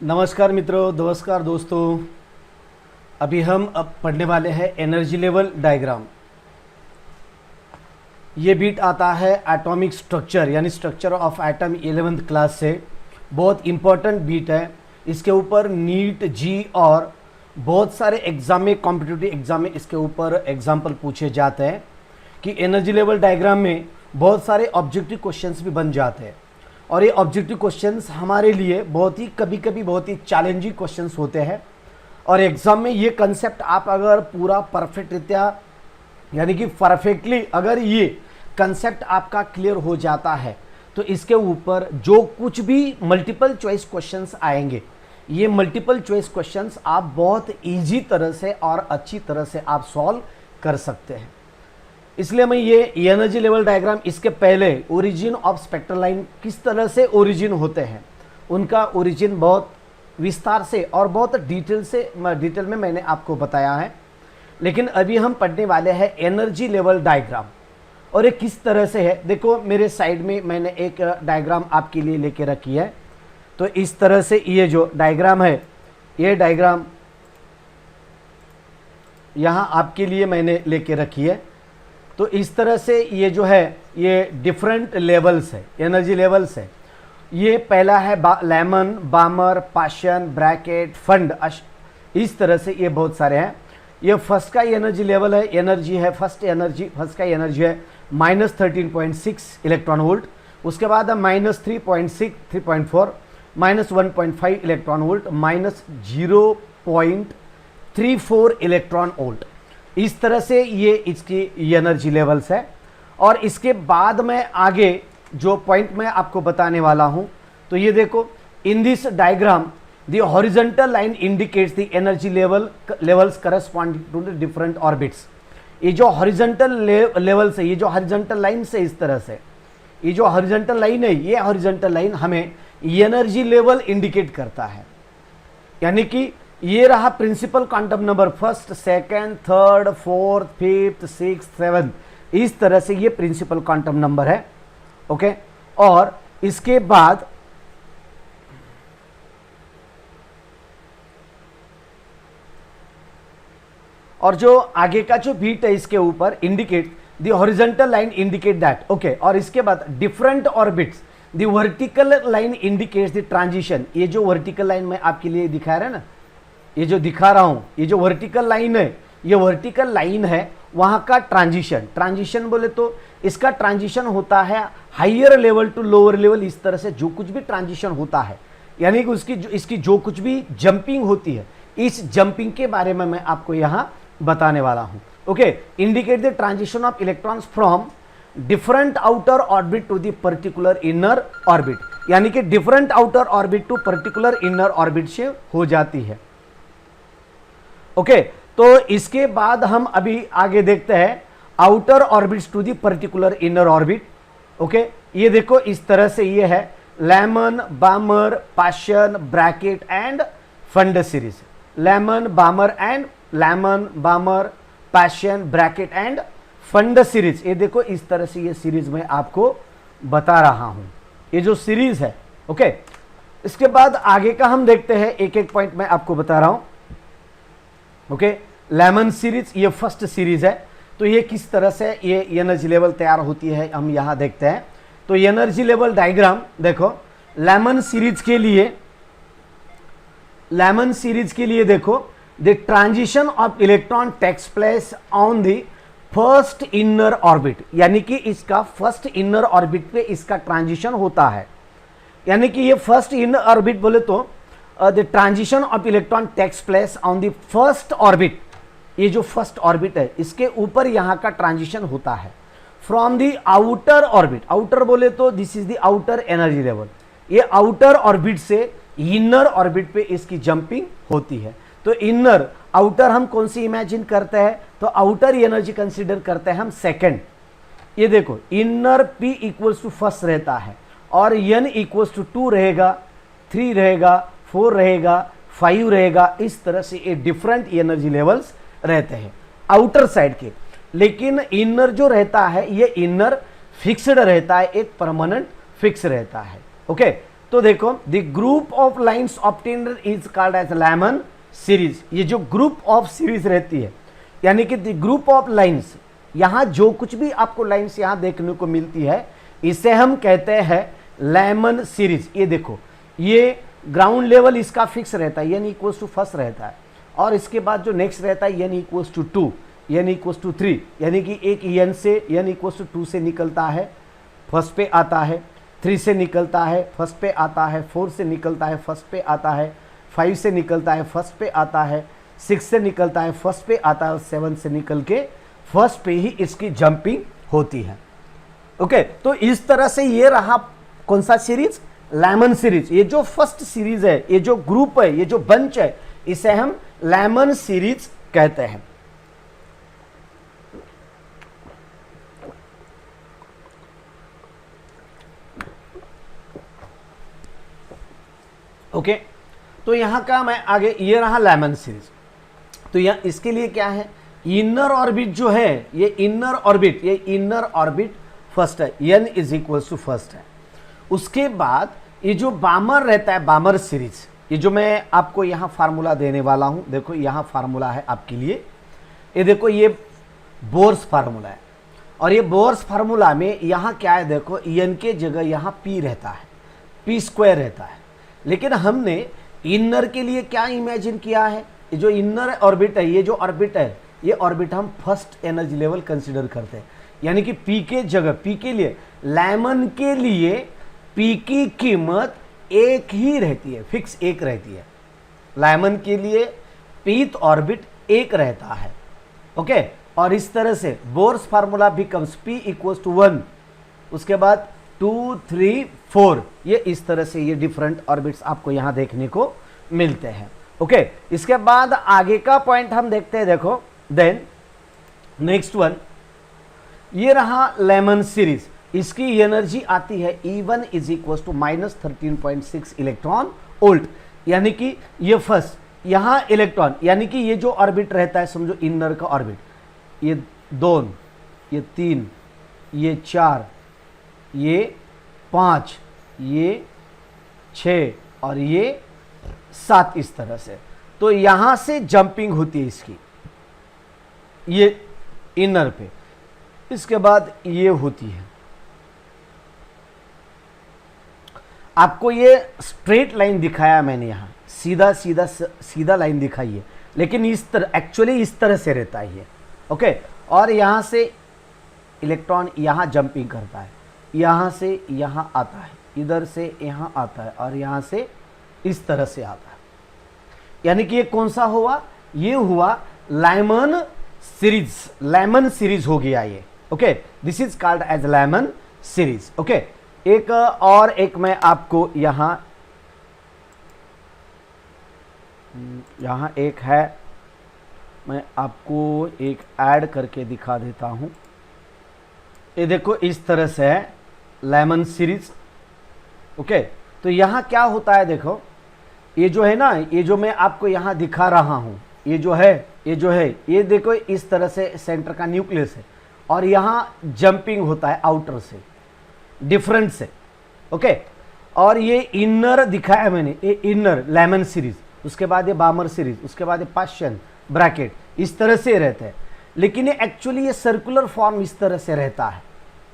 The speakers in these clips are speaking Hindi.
नमस्कार मित्रों, नमस्कार दोस्तों। अभी हम पढ़ने वाले हैं एनर्जी लेवल डायग्राम। ये बीट आता है एटॉमिक स्ट्रक्चर यानी structure of atom 11th class से। बहुत इम्पोर्टेंट बीट है। इसके ऊपर नीट जी और बहुत सारे एग्जाम में, कॉम्पिटिटिव एग्जाम में इसके ऊपर एग्जाम्पल पूछे जाते हैं कि एनर्जी लेवल डायग्राम में बहुत सारे ऑब्जेक्टिव क्वेश्चंस भी बन जाते हैं। और ये ऑब्जेक्टिव क्वेश्चंस हमारे लिए बहुत ही कभी कभी बहुत ही चैलेंजिंग क्वेश्चंस होते हैं। और एग्जाम में ये कंसेप्ट आप अगर पूरा परफेक्ट रीत्या यानी कि परफेक्टली अगर ये कंसेप्ट आपका क्लियर हो जाता है तो इसके ऊपर जो कुछ भी मल्टीपल चॉइस क्वेश्चंस आएंगे, ये मल्टीपल चॉइस क्वेश्चंस आप बहुत ईजी तरह से और अच्छी तरह से आप सॉल्व कर सकते हैं। इसलिए मैं ये एनर्जी लेवल डायग्राम, इसके पहले ओरिजिन ऑफ स्पेक्ट्रल लाइन किस तरह से ओरिजिन होते हैं, उनका ओरिजिन बहुत विस्तार से और बहुत डिटेल में मैंने आपको बताया है। लेकिन अभी हम पढ़ने वाले हैं एनर्जी लेवल डायग्राम और ये किस तरह से है। देखो मेरे साइड में मैंने एक डायग्राम आपके लिए लेके रखी है। तो इस तरह से ये जो डायग्राम है, ये डायग्राम यहाँ आपके लिए मैंने लेके रखी है। तो इस तरह से ये जो है ये डिफरेंट लेवल्स है, एनर्जी लेवल्स है। ये पहला है Lyman, Balmer, Paschen, bracket, fund. इस तरह से ये बहुत सारे हैं। ये फर्स्ट का एनर्जी लेवल है, एनर्जी है फर्स्ट का एनर्जी है -13.6 इलेक्ट्रॉन वोल्ट। उसके बाद -3.6, 3.4, -1.5 इलेक्ट्रॉन वोल्ट, -0.34 इलेक्ट्रॉन वोल्ट। इस तरह से ये इसकी एनर्जी लेवल्स है। और इसके बाद में आगे जो पॉइंट मैं आपको बताने वाला हूं, तो ये देखो, in this diagram the horizontal line indicates the energy levels corresponding to the different orbits. ये जो हॉरिजॉन्टल लेवल्स है, ये जो हॉरिजॉन्टल लाइन से इस तरह से, ये जो हॉरिजॉन्टल लाइन है, ये हॉरिजॉन्टल लाइन हमें एनर्जी लेवल इंडिकेट करता है। यानी कि ये रहा principal quantum number, first, second, third, fourth, fifth, sixth, seventh. इस तरह से ये प्रिंसिपल क्वांटम नंबर है। ओके। और इसके बाद और जो आगे का जो बीट है इसके ऊपर indicate the horizontal line indicate that. Okay. और इसके बाद different orbits the vertical line indicates the transition. ये जो वर्टिकल लाइन मैं आपके लिए दिखा रहा है ना, ये जो दिखा रहा हूं, ये जो वर्टिकल लाइन है, ये वर्टिकल लाइन है वहां का ट्रांजिशन बोले तो इसका ट्रांजिशन होता है higher level to lower level. इस तरह से जो कुछ भी ट्रांजिशन होता है, यानी कि इसकी जो कुछ भी जंपिंग होती है, इस जंपिंग के बारे में मैं आपको यहां बताने वाला हूं। Okay. Indicate the transition of electrons from different outer orbit to the particular inner orbit. यानी कि different outer orbit to particular inner orbit से हो जाती है। ओके। तो इसके बाद हम अभी आगे देखते हैं outer orbits to the particular inner orbit. Okay. ये देखो इस तरह से ये है Lyman, Balmer, Paschen, Brackett and Pfund series. Lyman, Balmer, Paschen, Brackett and Pfund series. ये देखो इस तरह से ये सीरीज मैं आपको बता रहा हूं, ये जो सीरीज है। ओके। इसके बाद आगे का हम देखते हैं, एक एक पॉइंट मैं आपको बता रहा हूं। ओके। लेमन सीरीज ये फर्स्ट सीरीज है। तो ये किस तरह से ये एनर्जी लेवल तैयार होती है हम यहां देखते हैं। तो एनर्जी लेवल डायग्राम देखो, लेमन सीरीज के लिए देखो, the transition of electron takes place on the first inner orbit. यानी कि इसका फर्स्ट इनर ऑर्बिट पे इसका ट्रांजिशन होता है। यानी कि ये फर्स्ट इनर ऑर्बिट बोले तो the transition of electron takes place on the first orbit। ये जो फर्स्ट ऑर्बिट है इसके ऊपर यहां का ट्रांजिशन होता है from the outer orbit. Outer बोले तो this is the outer energy level. ये आउटर ऑर्बिट से इनर ऑर्बिट पे इसकी जंपिंग होती है। तो इनर आउटर हम कौन सी इमेजिन करते हैं, तो आउटर एनर्जी कंसीडर करते हैं हम सेकेंड। ये देखो inner P equals to first रहता है और N इक्वल्स टू 2 रहेगा, 3 रहेगा, 4 रहेगा, 5 रहेगा। इस तरह से ये डिफरेंट एनर्जी लेवल्स रहते हैं आउटर साइड के। लेकिन इनर जो रहता है, ये इनर फिक्स्ड रहता है, एक परमानेंट फिक्स रहता है। ओके। तो देखो the group of lines obtained is called as Lyman series. ये जो ग्रुप ऑफ सीरीज रहती है, यानी कि द ग्रुप ऑफ लाइंस, यहां जो कुछ भी आपको लाइंस यहां देखने को मिलती है इसे हम कहते हैं लैमन सीरीज। ये देखो, ये ग्राउंड लेवल इसका फिक्स रहता है, n इक्वल्स टू फर्स्ट रहता है, और इसके बाद जो नेक्स्ट रहता है n equals to 2, n equals to 3, यानी कि एक n से n इक्वल्स टू 2 से निकलता है, फर्स्ट पे आता है, 3 से निकलता है, फर्स्ट पे आता है, 4 से निकलता है, फर्स्ट पे आता है, 5 से निकलता है, फर्स्ट पे आता है, 6 से निकलता है, फर्स्ट पे आता है, और 7 से निकल के फर्स्ट पे ही इसकी जंपिंग होती है। ओके, तो इस तरह से ये रहा कौन सा सीरीज, लैमन सीरीज। ये जो फर्स्ट सीरीज है, ये जो ग्रुप है, ये जो बंच है, इसे हम लैमन सीरीज कहते हैं। ओके, तो यहां का मैं आगे, ये रहा लैमन सीरीज। तो यहां इसके लिए क्या है, इनर ऑर्बिट जो है, ये इनर ऑर्बिट, ये इनर ऑर्बिट फर्स्ट है, n is equal to first है। उसके बाद ये जो बामर रहता है, बामर सीरीज, ये जो मैं आपको यहां फार्मूला देने वाला हूं, देखो यहां फार्मूला है आपके लिए, ये देखो ये बोर्स फार्मूला है, और ये बोर्स फार्मूला में यहां क्या है, देखो n के जगह यहां p रहता है, p स्क्वायर रहता है। लेकिन हमने इनर के लिए क्या इमेजिन किया है, ये जो इनर ऑर्बिट है, ये जो ऑर्बिट है, ये ऑर्बिट हम फर्स्ट एनर्जी लेवल कंसीडर करते हैं, यानी कि p के जगह, p के लिए, लैमन के लिए p की कीमत एक ही रहती है, फिक्स एक रहती है। लैमन के लिए pth ऑर्बिट एक रहता है। ओके, और इस तरह से Bohr's formula becomes p equals to 1, उसके बाद 2, 3, 4, ये इस तरह से ये डिफरेंट ऑर्बिट्स आपको यहां देखने को मिलते हैं। ओके, इसके बाद आगे का पॉइंट हम देखते हैं, देखो देन नेक्स्ट वन, ये रहा लैमन सीरीज। इसकी एनर्जी आती है E1 is equal to -13.6 electron volt, यानी कि ये फर्स्ट यहां इलेक्ट्रॉन, यानी कि ये जो ऑर्बिट रहता है, समझो इनर का ऑर्बिट, ये 2, ये 3, ये 4, ये 5, ये 6 और ये 7, इस तरह से। तो यहां से जंपिंग होती है इसकी, ये इनर पे, इसके बाद ये होती है। आपको ये स्ट्रेट लाइन दिखाया मैंने, यहां सीधा सीधा सीधा लाइन दिखाई है, लेकिन इस तरह, एक्चुअली इस तरह से रहता है ये। ओके, और यहां से इलेक्ट्रॉन यहां जंपिंग करता है, यहां से यहां आता है, इधर से यहां आता है, और यहां से इस तरह से आता है। यानी कि ये कौन सा हुआ, ये हुआ लैमन सीरीज, लैमन सीरीज हो गया ये। Okay, this is called as Lyman series. Okay, एक और एक मैं आपको यहां एक है, मैं आपको एक ऐड करके दिखा देता हूं। ये देखो इस तरह से है लैमन सीरीज। ओके, तो यहां क्या होता है, देखो ये जो है ना, ये जो मैं आपको यहां दिखा रहा हूं, ये जो है, ये देखो इस तरह से सेंटर का न्यूक्लियस है, और यहां जंपिंग होता है आउटर से, डिफरेंट से। ओके, और ये इनर दिखाया मैंने, ये इनर लैमन सीरीज, उसके बाद ये बामर सीरीज, उसके बाद ये पाश्चन ब्रैकेट, इस तरह से रहते हैं। लेकिन ये एक्चुअली ये सर्कुलर फॉर्म इस तरह से रहता है।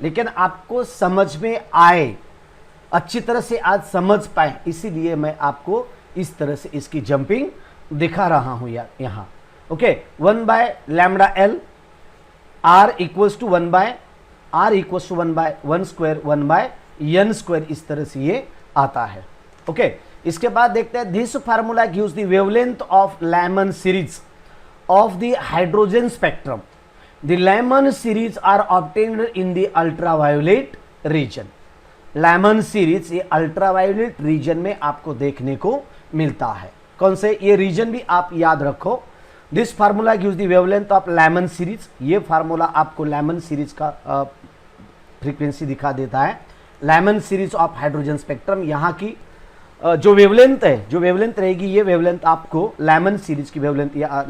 लेकिन आपको समझ में आए, अच्छी तरह से आज समझ पाए, इसीलिए मैं आपको इस तरह से इसकी जंपिंग दिखा रहा हूं यहां। Okay, 1/λL, R equals to 1/R equals to 1/1 square 1/n square, इस तरह से ये आता है। ओके, इसके बाद देखते हैं, this formula gives the wavelength of lamin series of the hydrogen spectrum. The Lyman series are obtained in the ultraviolet region. Lyman series ये ultraviolet region में आपको देखने को मिलता है। कौन से, ये region भी आप याद रखो। This formula gives the wavelength of Lyman series. ये फार्मूला आपको Lyman series का फ्रीक्वेंसी दिखा देता है। Lyman series of hydrogen spectrum, यहाँ की जो वेवलेंथ है, जो वेवलेंथ रहेगी, ये वेवलेंथ आपको लैमन सीरीज की वेवलेंथ या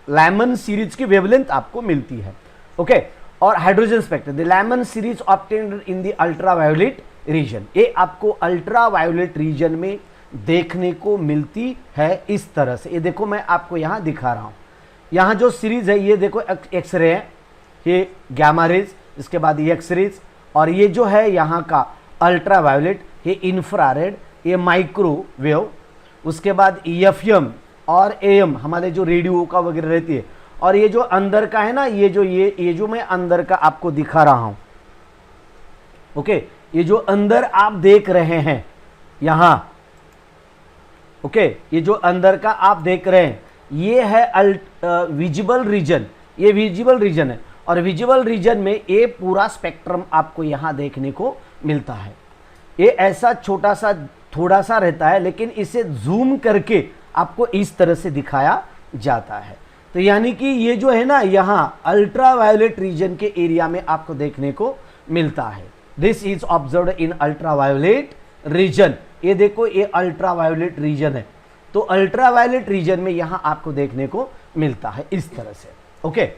लैमन सीरीज की वेवलेंथ आपको मिलती है। ओके, और hydrogen spectrum, the Lyman series obtained in the ultraviolet region, ये आपको अल्ट्रा वायोलेट रीजन में देखने को मिलती है इस तरह से। ये देखो मैं आपको यहाँ दिखा रहा हूँ, यहाँ जो सीरीज है ये देखो एक्सरे है, ये गामा रेज, इसके बाद ये एक्स रेज, और ये जो है यहाँ का अल्ट्रा वायोलेट, ये इंफ्रारेड, ये माइक्रोवेव, उसके बाद एफएम और एएम हमारे जो रेडियो का वगैरह रहती है, और ये जो अंदर का है ना, ये जो मैं अंदर का आपको दिखा रहा हूं, ओके, ये जो अंदर आप देख रहे हैं यहां, ओके, ये जो अंदर का आप देख रहे हैं ये है विजिबल रीजन, ये विजिबल रीजन है, और विजिबल रीजन में ये पूरा स्पेक्ट्रम आपको यहां देखने को मिलता है। ये ऐसा छोटा सा थोड़ा सा रहता है, लेकिन इसे जूम करके आपको इस तरह से दिखाया जाता है। तो यानी कि ये जो है ना यहाँ अल्ट्रा वायोलेट रीजन के एरिया में आपको देखने को मिलता है। This is observed in ultraviolet region. ये देखो ये अल्ट्रा वायोलेट रीजन है, तो अल्ट्रा वायोलेट रीजन में यहाँ आपको देखने को मिलता है इस तरह से। ओके,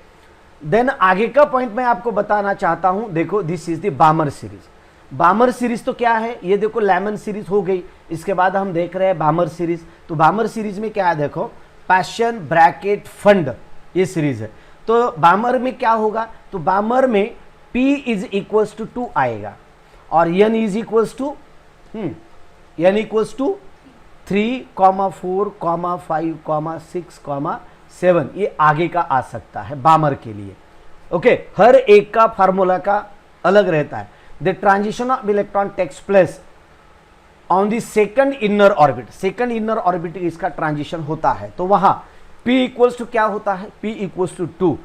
देन आगे का पॉइंट मैं आपको बताना चाहता हूं, देखो this is the Balmer series. बामर series तो क्या है, ये देखो लेमन सीरीज हो गई, इसके बाद हम देख रहे हैं बामर सीरीज। तो बामर सीरीज में क्या है, देखो पैशन ब्रैकेट फंड ये सीरीज है। तो बामर में क्या होगा, तो बामर में P इज इक्वल्स टू 2 आएगा, और N is equals to N equals to 3, 4, 5, 6, 7, ये आगे का आ सकता है बामर के लिए। ओके, हर एक का फार्मूला का अलग रहता है। The transition of electron takes place on the second inner orbit, second inner orbit इसका ट्रांजिशन होता है, तो वहां P इक्वल्स टू क्या होता है, P इक्वल्स टू 2,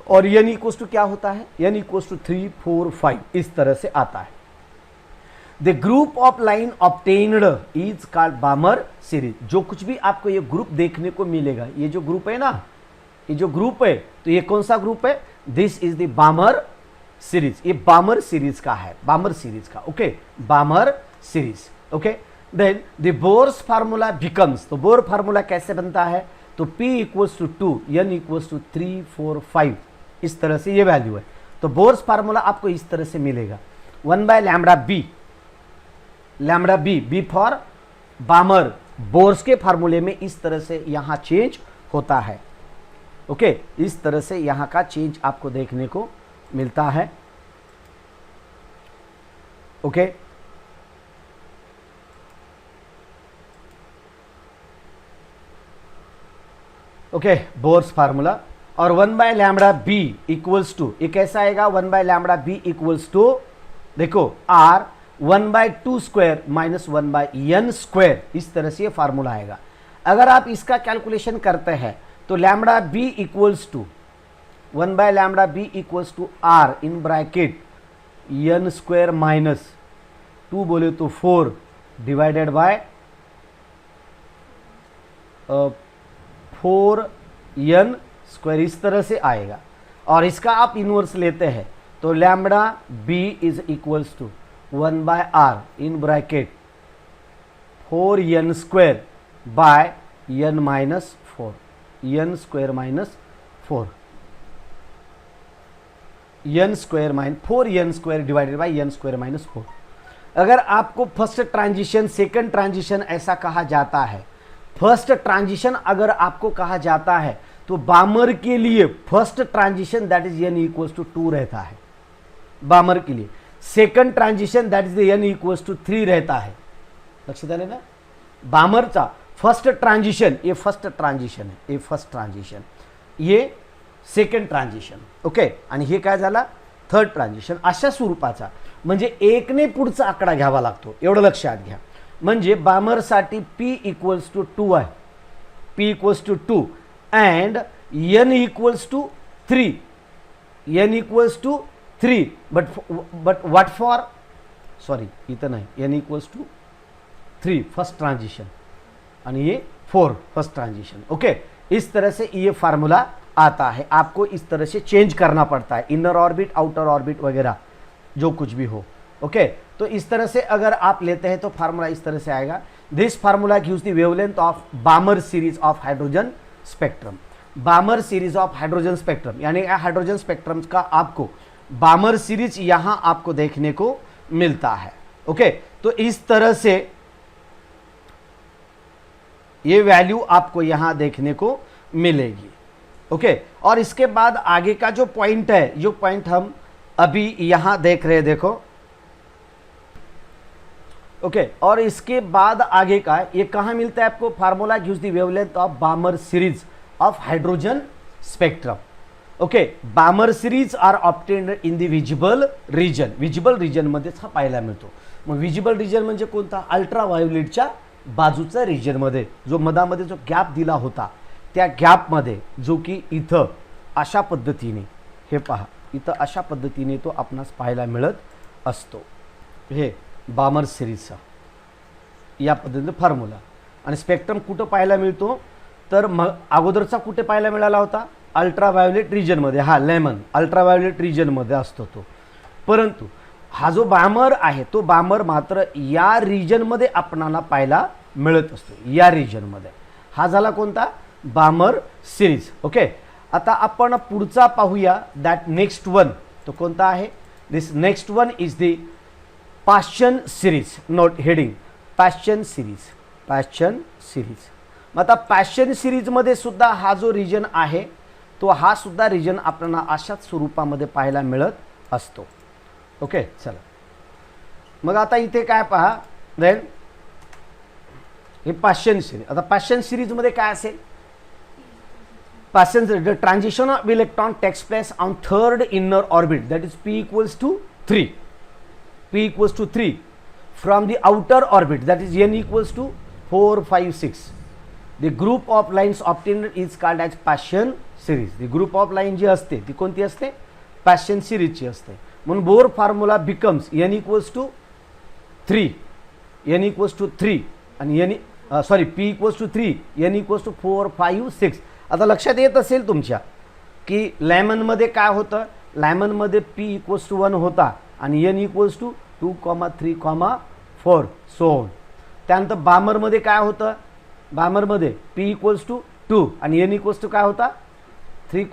और N इक्वल्स टू क्या होता है, N इक्वल्स टू 3, 4, 5, इस तरह से आता है। The group of line obtained is called बामर series. जो कुछ भी आपको ये ग्रुप देखने को मिलेगा, ये जो ग्रुप है ना, ये जो ग्रुप है, तो ये कौन सा ग्रुप है, this is the Balmer series. ये बामर सीरीज का है, बामर सीरीज का। Okay, Balmer series. Okay, then the Bohr's formula becomes, तो बोर फार्मूला कैसे बनता है, तो P equals to 2, N equals to 3, 4, 5, इस तरह से ये वैल्यू है। तो बोर्स फार्मूला आपको इस तरह से मिलेगा, 1/λb, lambda B for Balmer. Bohr's के फार्मूले में इस तरह से यहां चेंज होता है। ओके, इस तरह से यहां का चेंज आपको देखने को मिलता है। ओके, ओके, बोर्स फार्मूला, और 1/λb इक्वल्स टू, ये कैसा आएगा, 1/λb इक्वल्स टू, देखो R 1/2 square minus 1/n square, इस तरह से ये फार्मूला आएगा। अगर आप इसका कैलकुलेशन करते हैं तो lambda B equals to 1/λb equals to R in bracket n square minus 2 बोले तो 4 डिवाइडेड बाय 4n स्क्वायर, इस तरह से आएगा। और इसका आप इनवर्स लेते हैं तो lambda B is equals to 1/r in bracket 4n square by n minus 4, n square minus 4, n square minus 4n square divided by n square minus 4। अगर आपको फर्स्ट ट्रांजिशन सेकंड ट्रांजिशन ऐसा कहा जाता है, फर्स्ट ट्रांजिशन अगर आपको कहा जाता है तो बामर के लिए first transition that is n equals to 2 रहता है बामर के लिए। Second transition that is n equals to 3 रहता है। लक्षात आलं ना, बामरचा फर्स्ट ट्रांजिशन, ये फर्स्ट ट्रांजिशन आहे, ये फर्स्ट ट्रांजिशन, ये सेकंड ट्रांजिशन। ओके, आणि हे काय झाला थर्ड ट्रांजिशन, अशा स्वरूपाचा, म्हणजे एकने पुढचा आकडा घ्यावा लागतो, एवढं लक्षात घ्या। म्हणजे बामरसाठी P इक्वल्स टू 2 आहे, P equals to 2 and N equals to 3, N equals to 3, but what for, sorry इथं नाही, N equals to 3 first transition आणि ये 4 फर्स्ट ट्रांजिशन। ओके, इस तरह से ये फार्मूला आता है, आपको इस तरह से चेंज करना पड़ता है, इनर ऑर्बिट आउटर ऑर्बिट वगैरह जो कुछ भी हो। ओके, तो इस तरह से अगर आप लेते हैं तो फार्मूला इस तरह से आएगा। This formula gives the wavelength of Balmer series of hydrogen spectrum. बामर series of hydrogen spectrum यानी हाइड्रोजन स्पेक्ट्रम का आपको बामर सीरीज यहां आपको देखने को मिलता है। ओके, तो इस तरह से ये वैल्यू आपको यहां देखने को मिलेगी। ओके, और इसके बाद आगे का जो पॉइंट है, जो पॉइंट हम अभी यहां देख रहे हैं, देखो। ओके, और इसके बाद आगे का ये कहां मिलता है आपको? Formula gives the wavelength of Balmer series of hydrogen spectrum. Okay, Balmer series are obtained in the visible region. Visible region मध्येच हा पाहायला मिळतो। मग विजिबल रिजन म्हणजे कोणता? अल्ट्रा व्हायोलेटच्या बाजूचा रिजन मध्ये, जो मधामध्ये जो गॅप दिला होता, त्या गॅप मध्ये, जो की इथं अशा पद्धतीने, हे पहा, इथं अशा पद्धतीने तो आपणास पाहायला मिळत असतो। हे बामर सिरीजचा या पद्धतीने फॉर्म्युला। आणि स्पेक्ट्रम कुठं पाहायला मिळतो? तर अगोदरचा कुठे पाहायला मिळाला होता? अल्ट्राव्हायोलेट रिजन मध्ये। हा लेमन अल्ट्राव्हायोलेट रिजन मध्ये असतो तो। परंतु हा जो बामर आहे, तो बामर मात्र या रिजन मध्ये आपणाला पाहायला मिळत असतो, या रिजन मध्ये। हा झाला कोणता? बामर सिरीज। ओके, आता आपण पुढचा पाहूया, दॅट नेक्स्ट वन। तो कोणता आहे? This next one is the Paschen series. Note heading Paschen series, Paschen series. मग आता पाश्चन सिरीज मध्ये सुद्धा हा जो रिजन आहे, तो हा सुद्धा रिजन आपल्याला अशाच स्वरूपामध्ये पाहायला मिळत असतो। ओके, चला मग आता इथे काय पहा, देन हे पाश्चन सिरीज। आता पाश्चन सिरीज मध्ये काय असेल? Paschen series, the transition of electron takes place on third inner orbit, that is p equals to 3, p equals to 3 from the outer orbit, that is n equals to 4, 5, 6. The group of lines obtained is called as Paschen series. The group of line जी असते ती कोणती असते? Paschen series ची असते। म्हणून bore formula becomes n equals to 3, n equals to 3 आणि p equals to 3, n equals to 4, 5, 6। आता लक्षात येत असेल तुमच्या की लेमन मध्ये काय होतं? लेमन मध्ये p equals to 1 होता आणि n equals to 2, 3, 4 so on. त्यानंतर बामर मध्ये काय होतं? बामर मध्ये p equals to 2 आणि n equals to काय होता? 3,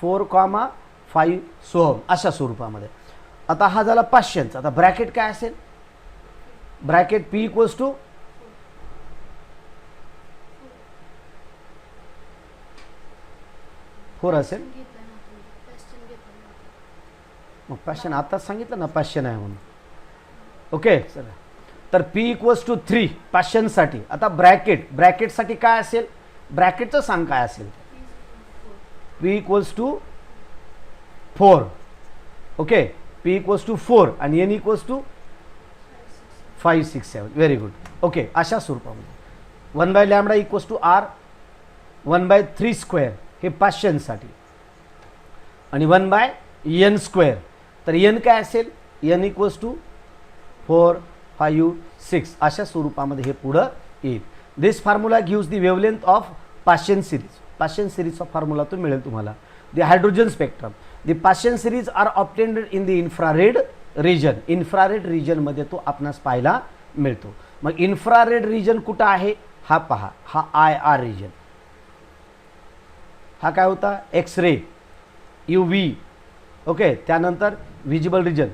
4, 5 सो ऑन, अशा स्वरूपामध्ये। आता हा झाला पाश्चनचा। आता ब्रॅकेट काय असेल? ब्रॅकेट p equals to 4 असेल। मग पाश्चन आताच सांगितलं ना पाश्चन आहे म्हणून। ओके, चला, तर p equals to 3 पाश्चनसाठी। आता ब्रॅकेट साठी काय असेल? ब्रॅकेटचं सांग काय असेल? p equals to 4। Okay, p equals to 4 आणि n equals to 5, 6, 7। Very good. Okay, अशा स्वरूपामध्ये 1 by lambda equals to r 1/3 square हे पाश्चनसाठी आणि 1 बाय n स्क्वेअर। तर n काय असेल? n इक्वल्स टू 4, 5, 6 अशा स्वरूपामध्ये हे पुढं येईल। This formula gives the wavelength of Paschen series. Paschen सिरीजचा फॉर्म्युला तो मिळेल तुम्हाला। The hydrogen spectrum, the Paschen series are obtained in the infrared region. Infrared region मध्ये तो आपणास पाहायला मिळतो। मग इन्फ्रारेड रिजन कुठं आहे? हा पहा, हा IR रिजन। हा काय होता? X ray, UV। ओके, त्यानंतर विजिबल रिजन।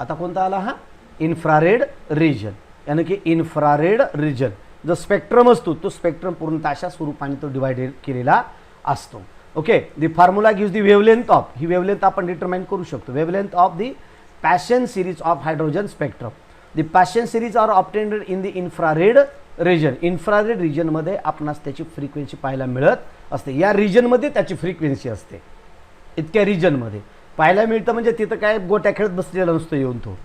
आता कोणता आला? हा इन्फ्रारेड रिजन, यानी की इन्फ्रारेड रिजन जो स्पेक्ट्रम असतो, तो स्पेक्ट्रम पूर्णतः अशा स्वरूपाने तो डिवाइडेड केलेला असतो। Okay, the formula gives the wavelength of, ही वेवलेंथ आपण डिटरमाइन करू शकतो। Wavelength of the Paschen series of hydrogen spectrum. The Paschen series are obtained in the infrared region. Infrared region मध्ये आपणास त्याची फ्रिक्वेन्सी पाहायला मिळत असते। या रिजन मध्ये त्याची फ्रिक्वेन्सी असते। इतक्या रिजन मध्ये पाहायला मिळतं म्हणजे तिथं काय गोट्या खेळत बसलेला नसतो येऊन तो,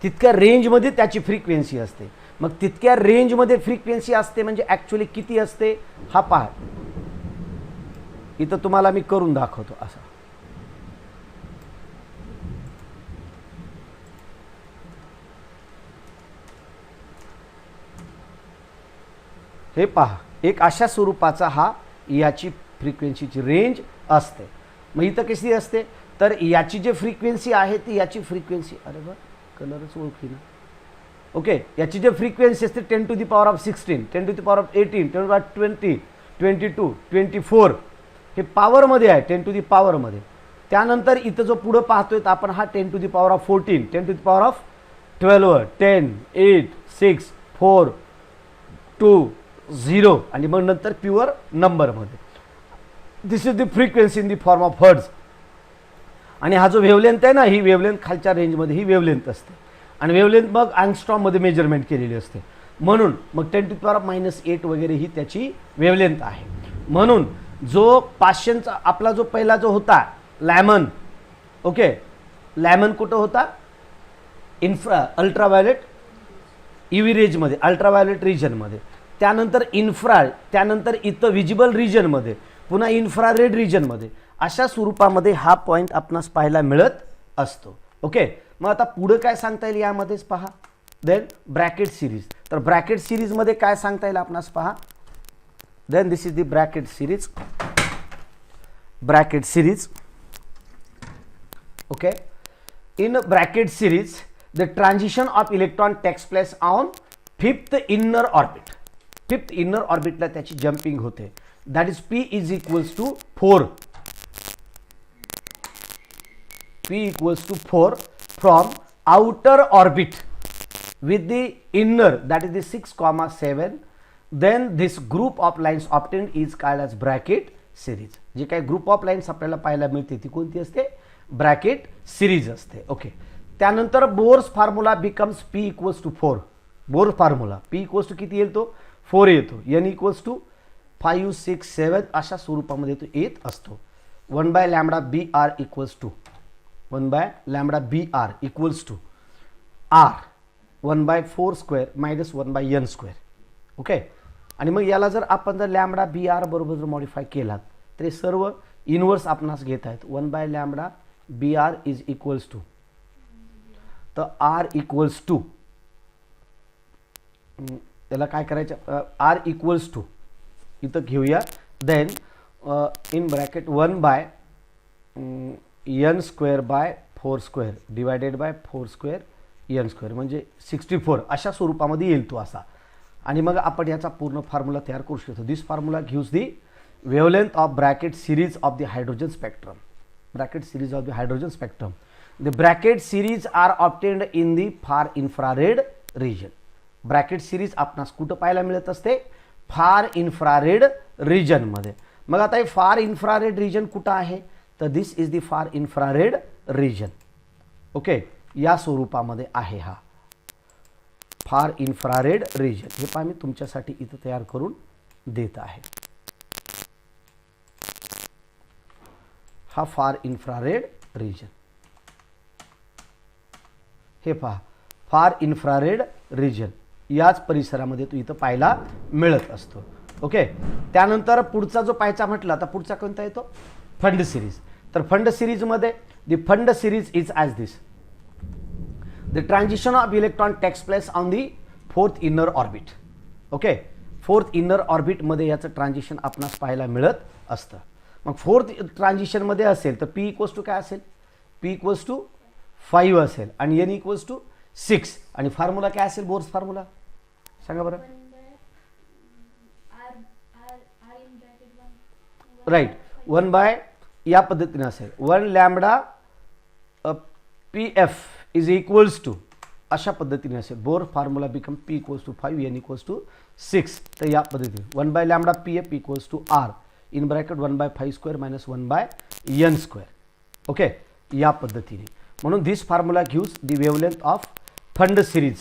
तितक्या रेंज मध्ये त्याची फ्रिक्वेन्सी असते। मग तितक्या रेंज मध्ये फ्रिक्वेन्सी असते म्हणजे ऍक्च्युअली किती असते? हा पहा, इथं तुम्हाला मी करून दाखवतो असं। हे पहा, एक अशा स्वरूपाचा हा याची फ्रिक्वेन्सीची रेंज असते। मग इथं कशी असते? तर याची जी फ्रिक्वेन्सी आहे ती याची फ्रिक्वेन्सी, अरे बा कलरच ओळखी ना। ओके, याची जी फ्रिक्वेन्सी असते 10 to the power of 16, 10 to the power of 18, 10 to the power of 20, 22, 24 hey power मध्ये आहे, 10 to the power मध्ये। त्यानंतर इथं जो पुढं पाहतोय तर आपण हा 10 to the power of 14, 10 to the power of 12, 10, 8, 6, 4, 2, 0 आणि मग नंतर प्युअर नंबरमध्ये. This is the frequency in the form of hertz. आणि हा जो वेवलेंथ आहे ना, ही वेवलेंथ खालच्या रेंजमध्ये ही वेवलेंथ असते आणि वेवलेंथ मग अँगस्ट्रॉममध्ये मेजरमेंट केलेली असते. म्हणून मग 10 to the power of -8 वगैरे ही त्याची वेवलेंथ आहे. म्हणून जो पाचशेचा आपला जो पहिला जो होता लॅमन, ओके, लॅमन कुठं होता? अल्ट्राव्हायोलेट यूव्ही रेंजमध्ये, अल्ट्राव्हायोलेट रिजनमध्ये. त्यानंतर इन्फ्रारेड, त्यानंतर इथं विजिबल रिजनमध्ये, पुन्हा इन्फ्रारेड रिजनमध्ये. अशा स्वरूपामध्ये हा पॉईंट आपणास पाहायला मिळत असतो. ओके, मग आता पुढं काय सांगता येईल यामध्येच पहा. Then Brackett series. तर ब्रॅकेट सिरीजमध्ये काय सांगता येईल आपणास पहा. Then this is the Brackett series. Brackett series. Okay, in bracket series the transition of electron takes place on fifth inner orbit. Fifth inner orbit ला त्याची जंपिंग होते. that is p is equals to 4. p equals to 4 from outer orbit with the inner, that is the 6,7. then this group of lines obtained is called as bracket series. जे काही ग्रुप ऑफ लाईन्स आपल्याला पाहायला मिळते ती कोणती असते? ब्रॅकेट सिरीज असते. ओके, त्यानंतर Bohr's formula becomes p equals to 4. Bohr's formula p equals to किती येतो? 4 येतो. n इक्वल्स टू 5, 6, 7 अशा स्वरूपामध्ये तो येत असतो. 1/λbr equals to 1/λbr equals to r 1/4² - 1/n². Okay, आणि मग याला जर आपण जर लॅम्बडा बी आर बरोबर जर मॉडिफाय केलात तर हे सर्व इनवर्स आपणास घेत आहेत. 1/λbr इज इक्वल्स टू, तर आर इक्वल्स टू, त्याला काय करायचं? आर इक्वल्स टू इथं घेऊया. Then in bracket 1/n² divided by 4² n² म्हणजे 64 अशा स्वरूपामध्ये येईल तो असा. आणि मग आपण याचा पूर्ण फॉर्म्युला तयार करू शकतो. This formula gives the wavelength of bracket series of the hydrogen spectrum. Bracket series of the hydrogen spectrum. The bracket series are obtained in the far infrared region. Bracket series आपणास कुठं पाहायला मिळत असते? फार इन्फ्रारेड रिजन मध्ये. मग आता हे फार इन्फ्रारेड रिजन कुठं आहे? तर this is the far infrared region. Okay, या स्वरूपामध्ये आहे हा फार इन्फ्रारेड रिजन. हे पहा मी तुमच्यासाठी इथं तयार करून देत आहे. हा फार इन्फ्रारेड रिजन. हे पहा फार इन्फ्रारेड रिजन याच परिसरामध्ये तो इथं पाहायला मिळत असतो. ओके, त्यानंतर पुढचा जो पाहायचा म्हटला तर पुढचा कोणता येतो? Pfund series. तर फंड सिरीजमध्ये the Pfund series is as this. The transition of electron takes place on the 4th inner orbit. Okay, 4th inner ऑर्बिटमध्ये याचं ट्रान्झिशन आपणास पाहायला मिळत असतं. मग 4th ट्रान्झिशनमध्ये असेल तर p इक्वल्स टू काय असेल? p इक्वल्स टू 5 असेल आणि n इक्वल्स टू 6. आणि फॉर्म्युला काय असेल? बोर्स फॉर्म्युला सांगा बरं. राईट, 1 या पद्धतीने असेल 1λ pf इज इक्वल्स टू अशा पद्धतीने असेल. Bohr formula become p equals to 5, n equals to 6. तर या पद्धतीने 1/λ pf equals to r in bracket 1/5² - 1/n². Okay, या पद्धतीने. म्हणून this formula gives the wavelength of Pfund series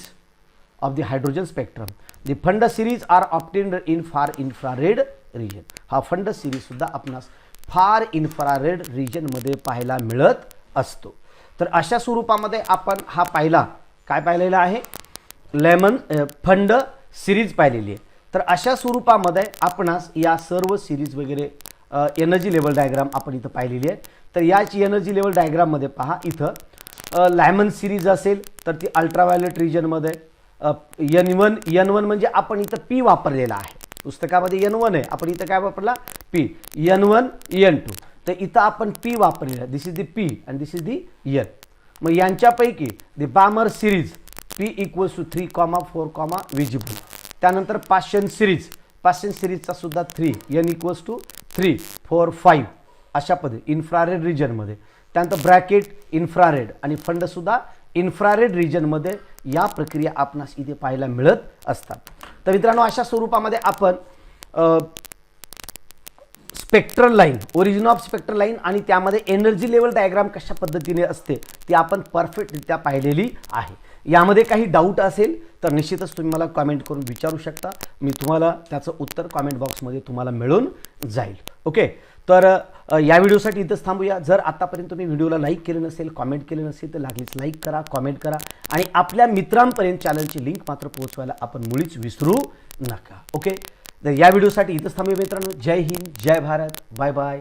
of the hydrogen spectrum. The Pfund series are obtained in far infrared region. हा फंड सिरीज सुद्धा आपणास फार इन्फ्रारेड रिजनमध्ये पाहायला मिळत असतो. तर अशा स्वरूपामध्ये आपण हा पाहिला, काय पाहिलेला आहे? लेमन फंड सिरीज पाहिलेली आहे. तर अशा स्वरूपामध्ये आपणास या सर्व सिरीज वगैरे एनर्जी लेवल डायग्राम आपण इथं पाहिलेली आहे. तर याची एनर्जी लेवल डायग्राममध्ये पहा, इथं लायमन सिरीज असेल तर ती अल्ट्राव्हायोलेट रिजनमध्ये n1 म्हणजे आपण इथं p वापरलेला आहे. पुस्तकामध्ये n1 आहे, आपण इथं काय वापरला? p. n1 n2. तर इथं आपण p वापरलेला. This is the p and this is the n. मग यांच्यापैकी the Balmer series p equals to 3, 4, visible. त्यानंतर पाशन सिरीजचा सुद्धा 3, n इक्वल्स टू 3, 4, 5 अशा पद्धती इन्फ्रारेड रिजनमध्ये. त्यानंतर ब्रॅकेट इन्फ्रारेड आणि फंडसुद्धा इन्फ्रारेड रिजनमध्ये या प्रक्रिया आपणास इथे पाहायला मिळत असतात. तर मित्रांनो, अशा स्वरूपामध्ये आपण spectral line, origin of spectral line आणि त्यामध्ये एनर्जी लेवल डायग्राम कशा पद्धतीने असते ती आपण परफेक्टरित्या पाहिलेली आहे. यामध्ये काही डाऊट असेल तर निश्चितच तुम्ही मला कमेंट करून विचारू शकता. मी तुम्हाला त्याचं उत्तर कमेंट बॉक्समध्ये तुम्हाला मिळून जाईल. ओके, तर या व्हिडिओसाठी इथंच थांबूया. जर आतापर्यंत तुम्ही व्हिडिओला लाईक केलं नसेल, कमेंट केलं नसेल तर लागलीच लाईक करा, कमेंट करा आणि आपल्या मित्रांपर्यंत चॅनलची लिंक मात्र पोहोचवायला आपण मुळीच विसरू नका. ओके, तर या व्हिडिओसाठी इथंच थांबूया मित्रांनो. जय हिंद, जय भारत, बाय बाय.